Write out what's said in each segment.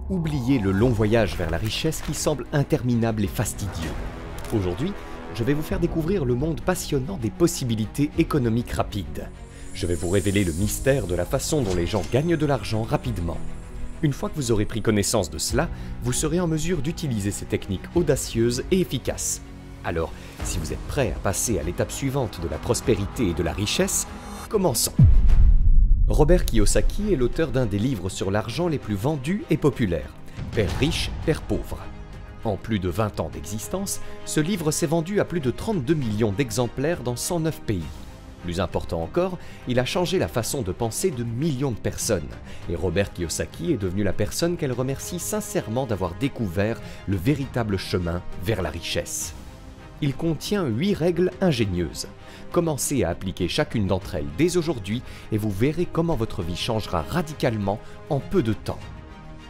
Oubliez le long voyage vers la richesse qui semble interminable et fastidieux. Aujourd'hui, je vais vous faire découvrir le monde passionnant des possibilités économiques rapides. Je vais vous révéler le mystère de la façon dont les gens gagnent de l'argent rapidement. Une fois que vous aurez pris connaissance de cela, vous serez en mesure d'utiliser ces techniques audacieuses et efficaces. Alors, si vous êtes prêt à passer à l'étape suivante de la prospérité et de la richesse, commençons. Robert Kiyosaki est l'auteur d'un des livres sur l'argent les plus vendus et populaires, Père riche, Père pauvre. En plus de 20 ans d'existence, ce livre s'est vendu à plus de 32 millions d'exemplaires dans 109 pays. Plus important encore, il a changé la façon de penser de millions de personnes, et Robert Kiyosaki est devenu la personne qu'elle remercie sincèrement d'avoir découvert le véritable chemin vers la richesse. Il contient 8 règles ingénieuses. Commencez à appliquer chacune d'entre elles dès aujourd'hui et vous verrez comment votre vie changera radicalement en peu de temps.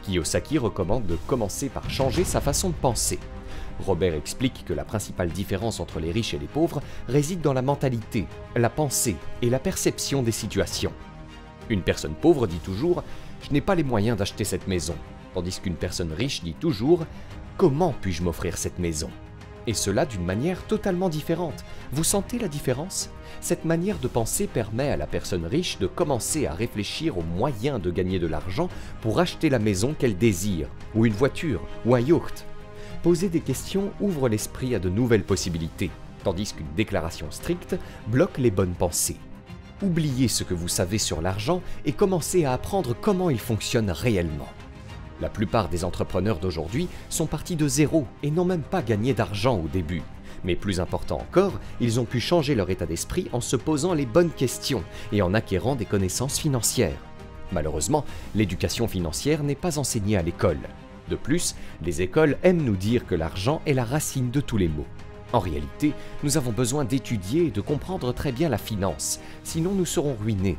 Kiyosaki recommande de commencer par changer sa façon de penser. Robert explique que la principale différence entre les riches et les pauvres réside dans la mentalité, la pensée et la perception des situations. Une personne pauvre dit toujours « Je n'ai pas les moyens d'acheter cette maison », tandis qu'une personne riche dit toujours « Comment puis-je m'offrir cette maison ?» Et cela d'une manière totalement différente. Vous sentez la différence? Cette manière de penser permet à la personne riche de commencer à réfléchir aux moyens de gagner de l'argent pour acheter la maison qu'elle désire, ou une voiture, ou un yacht. Poser des questions ouvre l'esprit à de nouvelles possibilités, tandis qu'une déclaration stricte bloque les bonnes pensées. Oubliez ce que vous savez sur l'argent et commencez à apprendre comment il fonctionne réellement. La plupart des entrepreneurs d'aujourd'hui sont partis de zéro et n'ont même pas gagné d'argent au début. Mais plus important encore, ils ont pu changer leur état d'esprit en se posant les bonnes questions et en acquérant des connaissances financières. Malheureusement, l'éducation financière n'est pas enseignée à l'école. De plus, les écoles aiment nous dire que l'argent est la racine de tous les maux. En réalité, nous avons besoin d'étudier et de comprendre très bien la finance, sinon nous serons ruinés.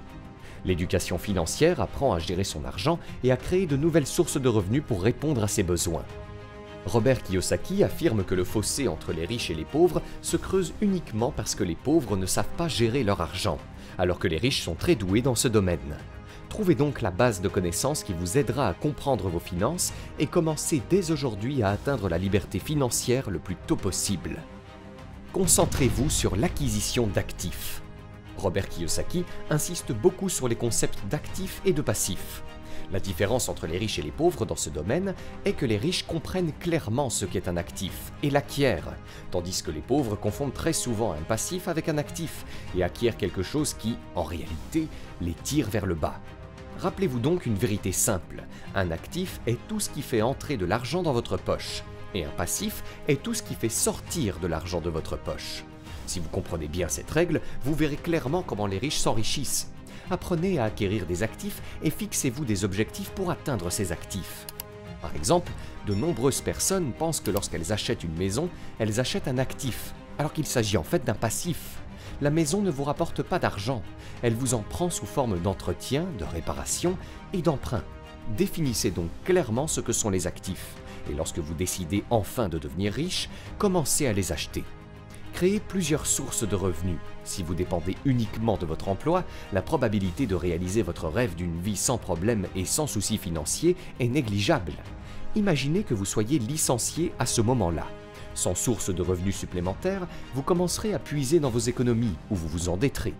L'éducation financière apprend à gérer son argent et à créer de nouvelles sources de revenus pour répondre à ses besoins. Robert Kiyosaki affirme que le fossé entre les riches et les pauvres se creuse uniquement parce que les pauvres ne savent pas gérer leur argent, alors que les riches sont très doués dans ce domaine. Trouvez donc la base de connaissances qui vous aidera à comprendre vos finances et commencez dès aujourd'hui à atteindre la liberté financière le plus tôt possible. Concentrez-vous sur l'acquisition d'actifs. Robert Kiyosaki insiste beaucoup sur les concepts d'actifs et de passifs. La différence entre les riches et les pauvres dans ce domaine est que les riches comprennent clairement ce qu'est un actif et l'acquièrent, tandis que les pauvres confondent très souvent un passif avec un actif et acquièrent quelque chose qui, en réalité, les tire vers le bas. Rappelez-vous donc une vérité simple, un actif est tout ce qui fait entrer de l'argent dans votre poche, et un passif est tout ce qui fait sortir de l'argent de votre poche. Si vous comprenez bien cette règle, vous verrez clairement comment les riches s'enrichissent. Apprenez à acquérir des actifs et fixez-vous des objectifs pour atteindre ces actifs. Par exemple, de nombreuses personnes pensent que lorsqu'elles achètent une maison, elles achètent un actif, alors qu'il s'agit en fait d'un passif. La maison ne vous rapporte pas d'argent, elle vous en prend sous forme d'entretien, de réparation et d'emprunt. Définissez donc clairement ce que sont les actifs, et lorsque vous décidez enfin de devenir riche, commencez à les acheter. Créez plusieurs sources de revenus. Si vous dépendez uniquement de votre emploi, la probabilité de réaliser votre rêve d'une vie sans problème et sans soucis financiers est négligeable. Imaginez que vous soyez licencié à ce moment-là. Sans source de revenus supplémentaires, vous commencerez à puiser dans vos économies ou vous vous endetterez.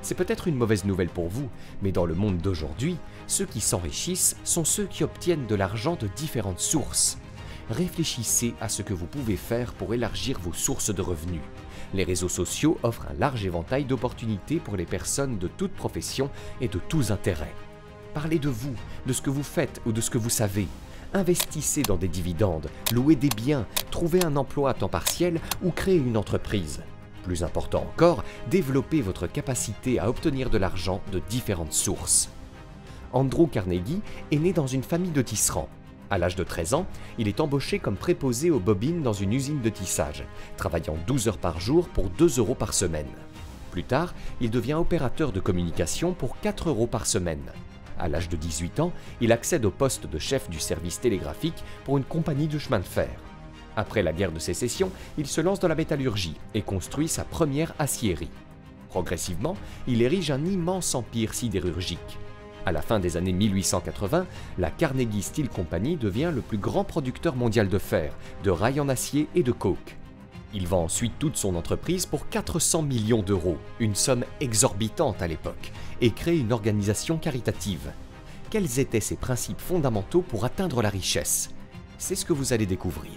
C'est peut-être une mauvaise nouvelle pour vous, mais dans le monde d'aujourd'hui, ceux qui s'enrichissent sont ceux qui obtiennent de l'argent de différentes sources. Réfléchissez à ce que vous pouvez faire pour élargir vos sources de revenus. Les réseaux sociaux offrent un large éventail d'opportunités pour les personnes de toutes professions et de tous intérêts. Parlez de vous, de ce que vous faites ou de ce que vous savez. Investissez dans des dividendes, louez des biens, trouvez un emploi à temps partiel ou créez une entreprise. Plus important encore, développez votre capacité à obtenir de l'argent de différentes sources. Andrew Carnegie est né dans une famille de tisserands. À l'âge de 13 ans, il est embauché comme préposé aux bobines dans une usine de tissage, travaillant 12 heures par jour pour 2 € par semaine. Plus tard, il devient opérateur de communication pour 4 € par semaine. À l'âge de 18 ans, il accède au poste de chef du service télégraphique pour une compagnie de chemin de fer. Après la guerre de sécession, il se lance dans la métallurgie et construit sa première aciérie. Progressivement, il érige un immense empire sidérurgique. À la fin des années 1880, la Carnegie Steel Company devient le plus grand producteur mondial de fer, de rails en acier et de coke. Il vend ensuite toute son entreprise pour 400 millions d'euros, une somme exorbitante à l'époque, et crée une organisation caritative. Quels étaient ses principes fondamentaux pour atteindre la richesse? C'est ce que vous allez découvrir.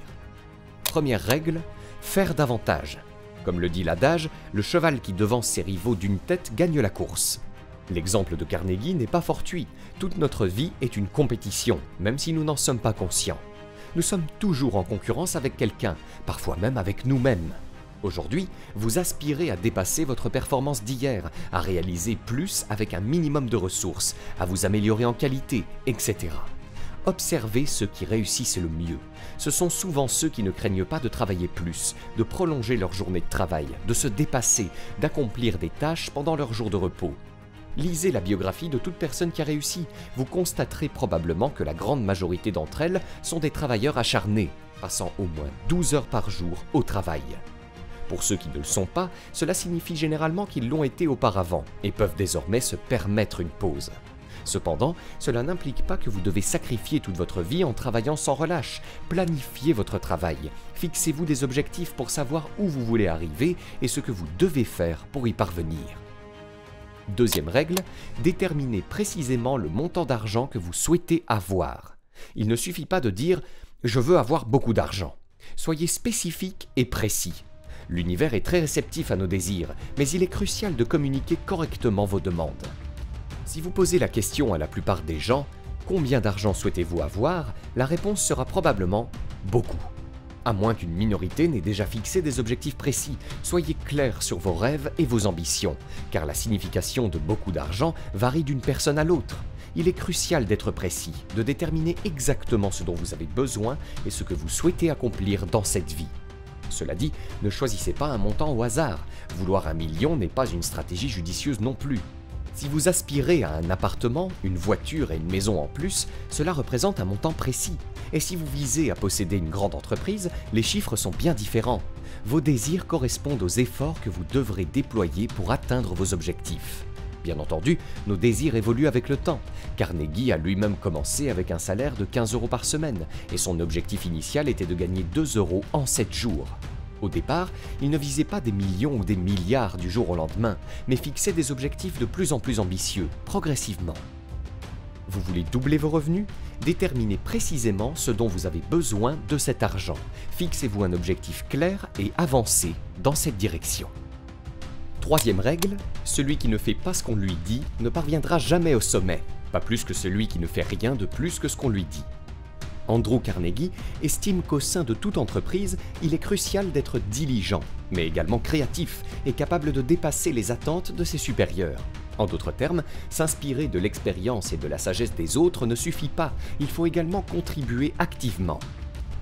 Première règle, faire davantage. Comme le dit l'adage, le cheval qui devance ses rivaux d'une tête gagne la course. L'exemple de Carnegie n'est pas fortuit. Toute notre vie est une compétition, même si nous n'en sommes pas conscients. Nous sommes toujours en concurrence avec quelqu'un, parfois même avec nous-mêmes. Aujourd'hui, vous aspirez à dépasser votre performance d'hier, à réaliser plus avec un minimum de ressources, à vous améliorer en qualité, etc. Observez ceux qui réussissent le mieux. Ce sont souvent ceux qui ne craignent pas de travailler plus, de prolonger leur journée de travail, de se dépasser, d'accomplir des tâches pendant leur jour de repos. Lisez la biographie de toute personne qui a réussi. Vous constaterez probablement que la grande majorité d'entre elles sont des travailleurs acharnés, passant au moins 12 heures par jour au travail. Pour ceux qui ne le sont pas, cela signifie généralement qu'ils l'ont été auparavant et peuvent désormais se permettre une pause. Cependant, cela n'implique pas que vous devez sacrifier toute votre vie en travaillant sans relâche. Planifiez votre travail. Fixez-vous des objectifs pour savoir où vous voulez arriver et ce que vous devez faire pour y parvenir. Deuxième règle, déterminez précisément le montant d'argent que vous souhaitez avoir. Il ne suffit pas de dire « je veux avoir beaucoup d'argent ». Soyez spécifique et précis. L'univers est très réceptif à nos désirs, mais il est crucial de communiquer correctement vos demandes. Si vous posez la question à la plupart des gens « combien d'argent souhaitez-vous avoir ?», la réponse sera probablement « beaucoup ». À moins qu'une minorité n'ait déjà fixé des objectifs précis, soyez clair sur vos rêves et vos ambitions, car la signification de beaucoup d'argent varie d'une personne à l'autre. Il est crucial d'être précis, de déterminer exactement ce dont vous avez besoin et ce que vous souhaitez accomplir dans cette vie. Cela dit, ne choisissez pas un montant au hasard. Vouloir 1 million n'est pas une stratégie judicieuse non plus. Si vous aspirez à un appartement, une voiture et une maison en plus, cela représente un montant précis. Et si vous visez à posséder une grande entreprise, les chiffres sont bien différents. Vos désirs correspondent aux efforts que vous devrez déployer pour atteindre vos objectifs. Bien entendu, nos désirs évoluent avec le temps. Carnegie a lui-même commencé avec un salaire de 15 € par semaine, et son objectif initial était de gagner 2 € en 7 jours. Au départ, il ne visait pas des millions ou des milliards du jour au lendemain, mais fixait des objectifs de plus en plus ambitieux, progressivement. Vous voulez doubler vos revenus? Déterminez précisément ce dont vous avez besoin de cet argent. Fixez-vous un objectif clair et avancez dans cette direction. Troisième règle, celui qui ne fait pas ce qu'on lui dit ne parviendra jamais au sommet, pas plus que celui qui ne fait rien de plus que ce qu'on lui dit. Andrew Carnegie estime qu'au sein de toute entreprise, il est crucial d'être diligent, mais également créatif et capable de dépasser les attentes de ses supérieurs. En d'autres termes, s'inspirer de l'expérience et de la sagesse des autres ne suffit pas, il faut également contribuer activement.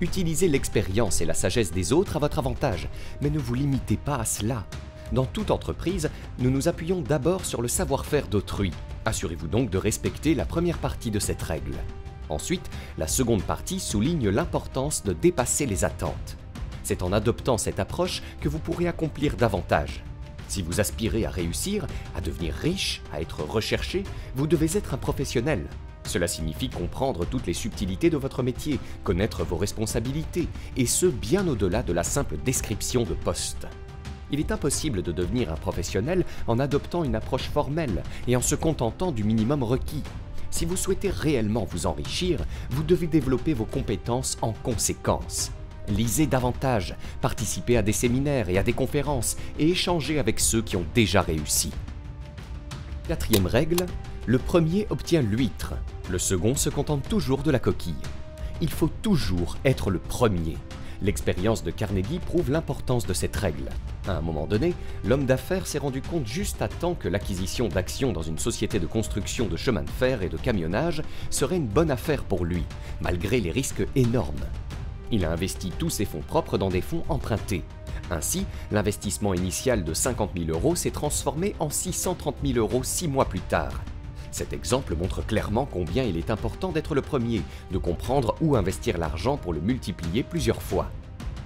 Utilisez l'expérience et la sagesse des autres à votre avantage, mais ne vous limitez pas à cela. Dans toute entreprise, nous nous appuyons d'abord sur le savoir-faire d'autrui. Assurez-vous donc de respecter la première partie de cette règle. Ensuite, la seconde partie souligne l'importance de dépasser les attentes. C'est en adoptant cette approche que vous pourrez accomplir davantage. Si vous aspirez à réussir, à devenir riche, à être recherché, vous devez être un professionnel. Cela signifie comprendre toutes les subtilités de votre métier, connaître vos responsabilités, et ce bien au-delà de la simple description de poste. Il est impossible de devenir un professionnel en adoptant une approche formelle et en se contentant du minimum requis. Si vous souhaitez réellement vous enrichir, vous devez développer vos compétences en conséquence. Lisez davantage, participez à des séminaires et à des conférences et échangez avec ceux qui ont déjà réussi. Quatrième règle, le premier obtient l'huître, le second se contente toujours de la coquille. Il faut toujours être le premier. L'expérience de Carnegie prouve l'importance de cette règle. À un moment donné, l'homme d'affaires s'est rendu compte juste à temps que l'acquisition d'actions dans une société de construction de chemins de fer et de camionnage serait une bonne affaire pour lui, malgré les risques énormes. Il a investi tous ses fonds propres dans des fonds empruntés. Ainsi, l'investissement initial de 50 000 € s'est transformé en 630 000 € 6 mois plus tard. Cet exemple montre clairement combien il est important d'être le premier, de comprendre où investir l'argent pour le multiplier plusieurs fois.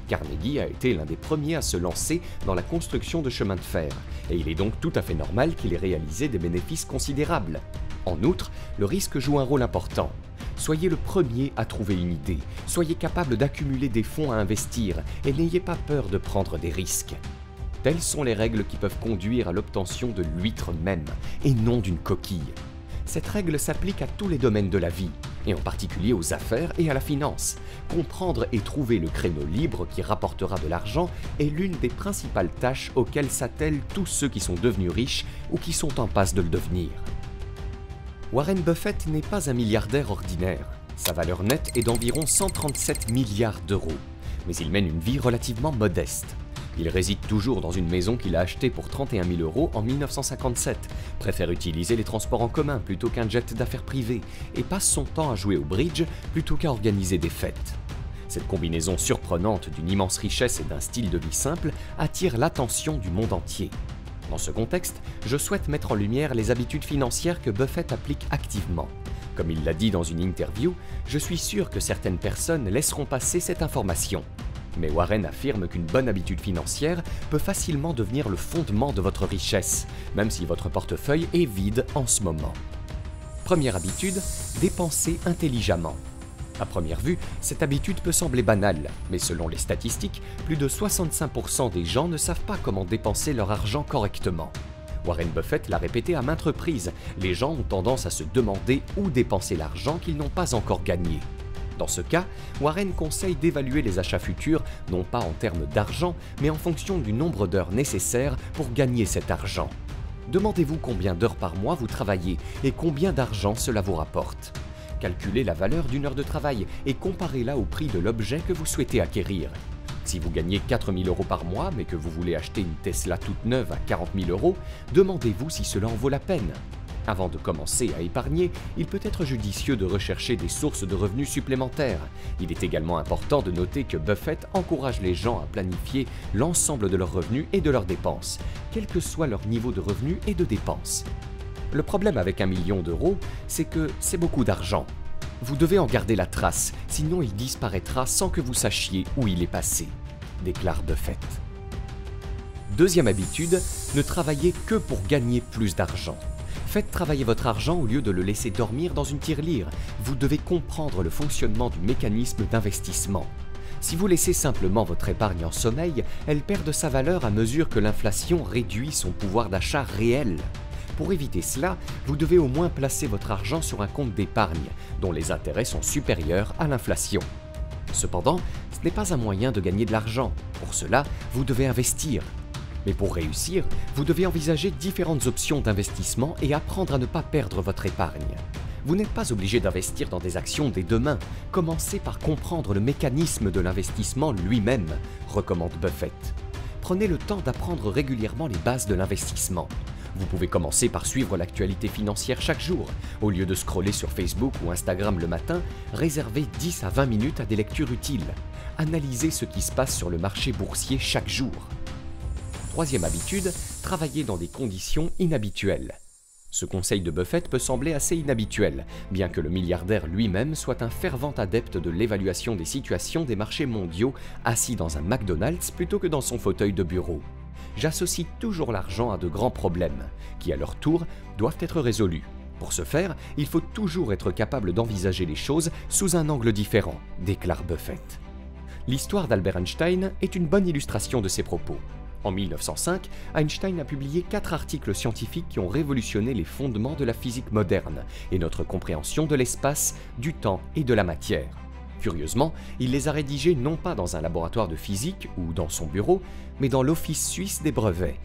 Carnegie a été l'un des premiers à se lancer dans la construction de chemins de fer, et il est donc tout à fait normal qu'il ait réalisé des bénéfices considérables. En outre, le risque joue un rôle important. Soyez le premier à trouver une idée, soyez capable d'accumuler des fonds à investir et n'ayez pas peur de prendre des risques. Telles sont les règles qui peuvent conduire à l'obtention de l'huître même, et non d'une coquille. Cette règle s'applique à tous les domaines de la vie, et en particulier aux affaires et à la finance. Comprendre et trouver le créneau libre qui rapportera de l'argent est l'une des principales tâches auxquelles s'attellent tous ceux qui sont devenus riches ou qui sont en passe de le devenir. Warren Buffett n'est pas un milliardaire ordinaire. Sa valeur nette est d'environ 137 milliards d'euros, mais il mène une vie relativement modeste. Il réside toujours dans une maison qu'il a achetée pour 31 000 € en 1957, préfère utiliser les transports en commun plutôt qu'un jet d'affaires privé, et passe son temps à jouer au bridge plutôt qu'à organiser des fêtes. Cette combinaison surprenante d'une immense richesse et d'un style de vie simple attire l'attention du monde entier. Dans ce contexte, je souhaite mettre en lumière les habitudes financières que Buffett applique activement. Comme il l'a dit dans une interview, je suis sûr que certaines personnes laisseront passer cette information. Mais Warren affirme qu'une bonne habitude financière peut facilement devenir le fondement de votre richesse, même si votre portefeuille est vide en ce moment. Première habitude, dépenser intelligemment. À première vue, cette habitude peut sembler banale, mais selon les statistiques, plus de 65% des gens ne savent pas comment dépenser leur argent correctement. Warren Buffett l'a répété à maintes reprises, les gens ont tendance à se demander où dépenser l'argent qu'ils n'ont pas encore gagné. Dans ce cas, Warren conseille d'évaluer les achats futurs, non pas en termes d'argent, mais en fonction du nombre d'heures nécessaires pour gagner cet argent. Demandez-vous combien d'heures par mois vous travaillez et combien d'argent cela vous rapporte. Calculez la valeur d'une heure de travail et comparez-la au prix de l'objet que vous souhaitez acquérir. Si vous gagnez 4 000 € par mois, mais que vous voulez acheter une Tesla toute neuve à 40 000 €, demandez-vous si cela en vaut la peine. Avant de commencer à épargner, il peut être judicieux de rechercher des sources de revenus supplémentaires. Il est également important de noter que Buffett encourage les gens à planifier l'ensemble de leurs revenus et de leurs dépenses, quel que soit leur niveau de revenus et de dépenses. Le problème avec 1 million d'euros, c'est que c'est beaucoup d'argent. Vous devez en garder la trace, sinon il disparaîtra sans que vous sachiez où il est passé, déclare Buffett. Deuxième habitude, ne travaillez que pour gagner plus d'argent. Faites travailler votre argent au lieu de le laisser dormir dans une tirelire. Vous devez comprendre le fonctionnement du mécanisme d'investissement. Si vous laissez simplement votre épargne en sommeil, elle perd de sa valeur à mesure que l'inflation réduit son pouvoir d'achat réel. Pour éviter cela, vous devez au moins placer votre argent sur un compte d'épargne, dont les intérêts sont supérieurs à l'inflation. Cependant, ce n'est pas un moyen de gagner de l'argent. Pour cela, vous devez investir. Mais pour réussir, vous devez envisager différentes options d'investissement et apprendre à ne pas perdre votre épargne. Vous n'êtes pas obligé d'investir dans des actions dès demain. Commencez par comprendre le mécanisme de l'investissement lui-même, recommande Buffett. Prenez le temps d'apprendre régulièrement les bases de l'investissement. Vous pouvez commencer par suivre l'actualité financière chaque jour. Au lieu de scroller sur Facebook ou Instagram le matin, réservez 10 à 20 minutes à des lectures utiles. Analysez ce qui se passe sur le marché boursier chaque jour. Troisième habitude, travailler dans des conditions inhabituelles. Ce conseil de Buffett peut sembler assez inhabituel, bien que le milliardaire lui-même soit un fervent adepte de l'évaluation des situations des marchés mondiaux, assis dans un McDonald's plutôt que dans son fauteuil de bureau. J'associe toujours l'argent à de grands problèmes, qui à leur tour doivent être résolus. Pour ce faire, il faut toujours être capable d'envisager les choses sous un angle différent, déclare Buffett. L'histoire d'Albert Einstein est une bonne illustration de ces propos. En 1905, Einstein a publié 4 articles scientifiques qui ont révolutionné les fondements de la physique moderne et notre compréhension de l'espace, du temps et de la matière. Curieusement, il les a rédigés non pas dans un laboratoire de physique ou dans son bureau, mais dans l'Office suisse des brevets.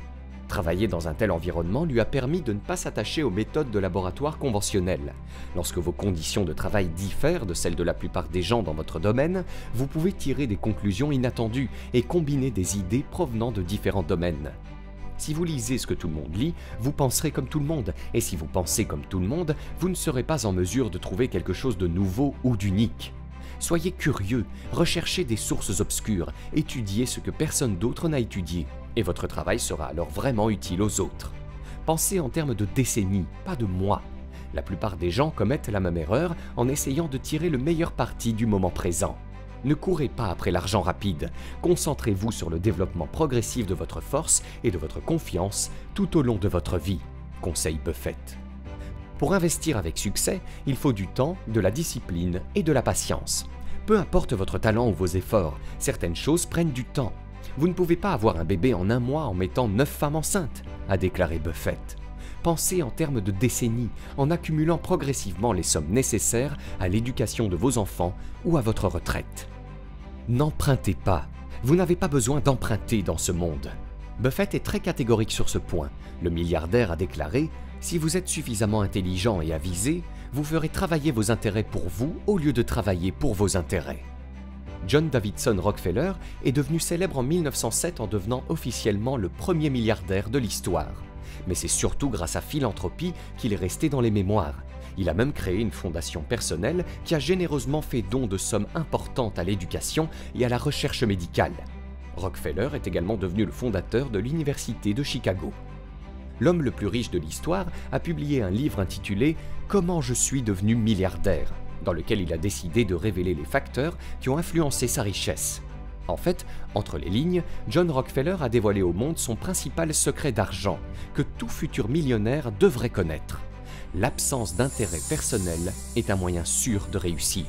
Travailler dans un tel environnement lui a permis de ne pas s'attacher aux méthodes de laboratoire conventionnelles. Lorsque vos conditions de travail diffèrent de celles de la plupart des gens dans votre domaine, vous pouvez tirer des conclusions inattendues et combiner des idées provenant de différents domaines. Si vous lisez ce que tout le monde lit, vous penserez comme tout le monde, et si vous pensez comme tout le monde, vous ne serez pas en mesure de trouver quelque chose de nouveau ou d'unique. Soyez curieux, recherchez des sources obscures, étudiez ce que personne d'autre n'a étudié, et votre travail sera alors vraiment utile aux autres. Pensez en termes de décennies, pas de mois. La plupart des gens commettent la même erreur en essayant de tirer le meilleur parti du moment présent. Ne courez pas après l'argent rapide, concentrez-vous sur le développement progressif de votre force et de votre confiance tout au long de votre vie, conseille Buffett. Pour investir avec succès, il faut du temps, de la discipline et de la patience. Peu importe votre talent ou vos efforts, certaines choses prennent du temps. Vous ne pouvez pas avoir un bébé en un mois en mettant 9 femmes enceintes, a déclaré Buffett. Pensez en termes de décennies, en accumulant progressivement les sommes nécessaires à l'éducation de vos enfants ou à votre retraite. N'empruntez pas. Vous n'avez pas besoin d'emprunter dans ce monde. Buffett est très catégorique sur ce point. Le milliardaire a déclaré « Si vous êtes suffisamment intelligent et avisé, vous ferez travailler vos intérêts pour vous au lieu de travailler pour vos intérêts. » John Davidson Rockefeller est devenu célèbre en 1907 en devenant officiellement le premier milliardaire de l'histoire. Mais c'est surtout grâce à philanthropie qu'il est resté dans les mémoires. Il a même créé une fondation personnelle qui a généreusement fait don de sommes importantes à l'éducation et à la recherche médicale. Rockefeller est également devenu le fondateur de l'Université de Chicago. L'homme le plus riche de l'histoire a publié un livre intitulé « Comment je suis devenu milliardaire », dans lequel il a décidé de révéler les facteurs qui ont influencé sa richesse. En fait, entre les lignes, John Rockefeller a dévoilé au monde son principal secret d'argent, que tout futur millionnaire devrait connaître. L'absence d'intérêt personnel est un moyen sûr de réussir.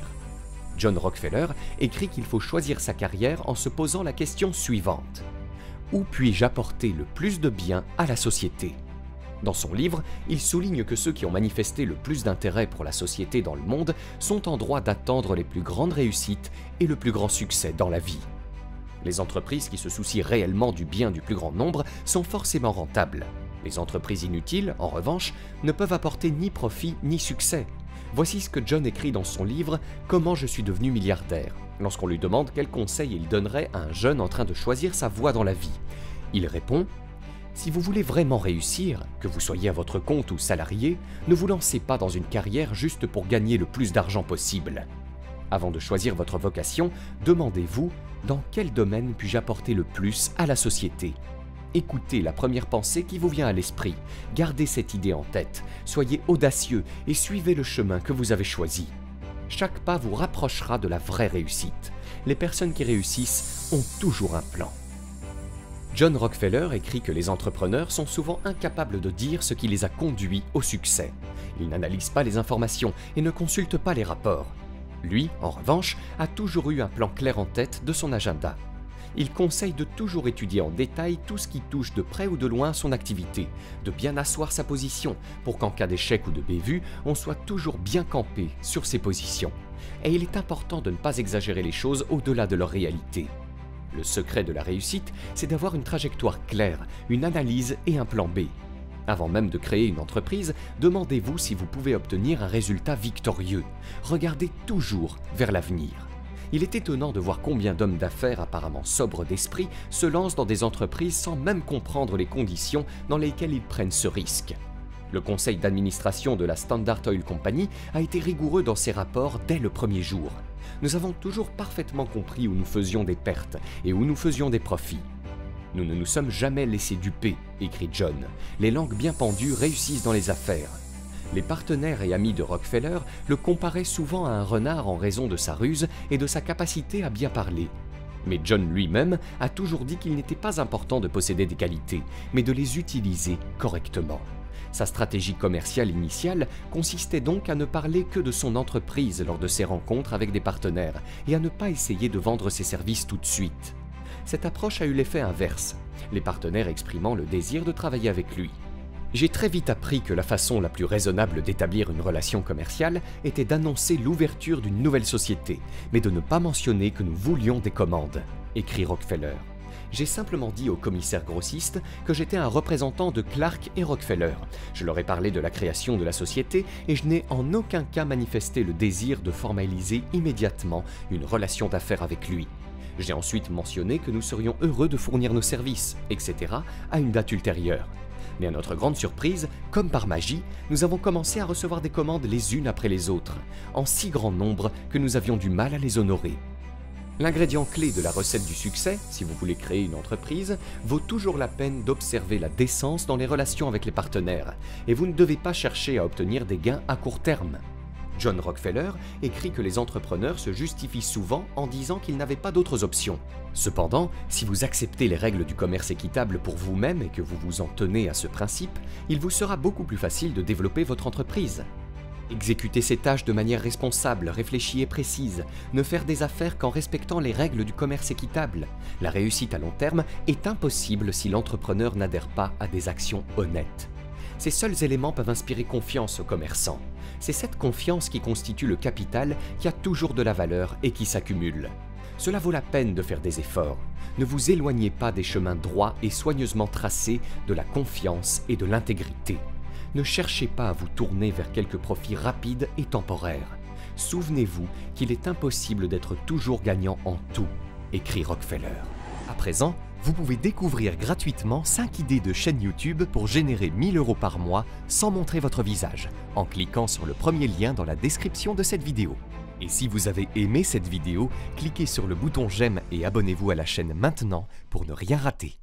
John Rockefeller écrit qu'il faut choisir sa carrière en se posant la question suivante. Où puis-je apporter le plus de bien à la société ? Dans son livre, il souligne que ceux qui ont manifesté le plus d'intérêt pour la société dans le monde sont en droit d'attendre les plus grandes réussites et le plus grand succès dans la vie. Les entreprises qui se soucient réellement du bien du plus grand nombre sont forcément rentables. Les entreprises inutiles, en revanche, ne peuvent apporter ni profit ni succès. Voici ce que John écrit dans son livre « Comment je suis devenu milliardaire » lorsqu'on lui demande quel conseil il donnerait à un jeune en train de choisir sa voie dans la vie. Il répond « Si vous voulez vraiment réussir, que vous soyez à votre compte ou salarié, ne vous lancez pas dans une carrière juste pour gagner le plus d'argent possible. Avant de choisir votre vocation, demandez-vous « Dans quel domaine puis-je apporter le plus à la société ?» Écoutez la première pensée qui vous vient à l'esprit, gardez cette idée en tête, soyez audacieux et suivez le chemin que vous avez choisi. Chaque pas vous rapprochera de la vraie réussite. Les personnes qui réussissent ont toujours un plan. John Rockefeller écrit que les entrepreneurs sont souvent incapables de dire ce qui les a conduits au succès. Ils n'analysent pas les informations et ne consultent pas les rapports. Lui, en revanche, a toujours eu un plan clair en tête de son agenda. Il conseille de toujours étudier en détail tout ce qui touche de près ou de loin son activité, de bien asseoir sa position pour qu'en cas d'échec ou de bévue, on soit toujours bien campé sur ses positions. Et il est important de ne pas exagérer les choses au-delà de leur réalité. Le secret de la réussite, c'est d'avoir une trajectoire claire, une analyse et un plan B. Avant même de créer une entreprise, demandez-vous si vous pouvez obtenir un résultat victorieux. Regardez toujours vers l'avenir. Il est étonnant de voir combien d'hommes d'affaires apparemment sobres d'esprit se lancent dans des entreprises sans même comprendre les conditions dans lesquelles ils prennent ce risque. Le conseil d'administration de la Standard Oil Company a été rigoureux dans ses rapports dès le premier jour. Nous avons toujours parfaitement compris où nous faisions des pertes et où nous faisions des profits. Nous ne nous sommes jamais laissés duper, écrit John. Les langues bien pendues réussissent dans les affaires. Les partenaires et amis de Rockefeller le comparaient souvent à un renard en raison de sa ruse et de sa capacité à bien parler. Mais John lui-même a toujours dit qu'il n'était pas important de posséder des qualités, mais de les utiliser correctement. Sa stratégie commerciale initiale consistait donc à ne parler que de son entreprise lors de ses rencontres avec des partenaires et à ne pas essayer de vendre ses services tout de suite. Cette approche a eu l'effet inverse, les partenaires exprimant le désir de travailler avec lui. J'ai très vite appris que la façon la plus raisonnable d'établir une relation commerciale était d'annoncer l'ouverture d'une nouvelle société, mais de ne pas mentionner que nous voulions des commandes, écrit Rockefeller. J'ai simplement dit aux commissaires grossistes que j'étais un représentant de Clark et Rockefeller. Je leur ai parlé de la création de la société et je n'ai en aucun cas manifesté le désir de formaliser immédiatement une relation d'affaires avec lui. J'ai ensuite mentionné que nous serions heureux de fournir nos services, etc. à une date ultérieure. Mais à notre grande surprise, comme par magie, nous avons commencé à recevoir des commandes les unes après les autres, en si grand nombre que nous avions du mal à les honorer. L'ingrédient clé de la recette du succès, si vous voulez créer une entreprise, vaut toujours la peine d'observer la décence dans les relations avec les partenaires, et vous ne devez pas chercher à obtenir des gains à court terme. John Rockefeller écrit que les entrepreneurs se justifient souvent en disant qu'ils n'avaient pas d'autres options. Cependant, si vous acceptez les règles du commerce équitable pour vous-même et que vous vous en tenez à ce principe, il vous sera beaucoup plus facile de développer votre entreprise. Exécuter ces tâches de manière responsable, réfléchie et précise, ne faire des affaires qu'en respectant les règles du commerce équitable. La réussite à long terme est impossible si l'entrepreneur n'adhère pas à des actions honnêtes. Ces seuls éléments peuvent inspirer confiance aux commerçants. C'est cette confiance qui constitue le capital qui a toujours de la valeur et qui s'accumule. Cela vaut la peine de faire des efforts. Ne vous éloignez pas des chemins droits et soigneusement tracés de la confiance et de l'intégrité. Ne cherchez pas à vous tourner vers quelques profits rapides et temporaires. Souvenez-vous qu'il est impossible d'être toujours gagnant en tout, écrit Rockefeller. À présent, vous pouvez découvrir gratuitement 5 idées de chaîne YouTube pour générer 1 000 € par mois sans montrer votre visage, en cliquant sur le premier lien dans la description de cette vidéo. Et si vous avez aimé cette vidéo, cliquez sur le bouton j'aime et abonnez-vous à la chaîne maintenant pour ne rien rater.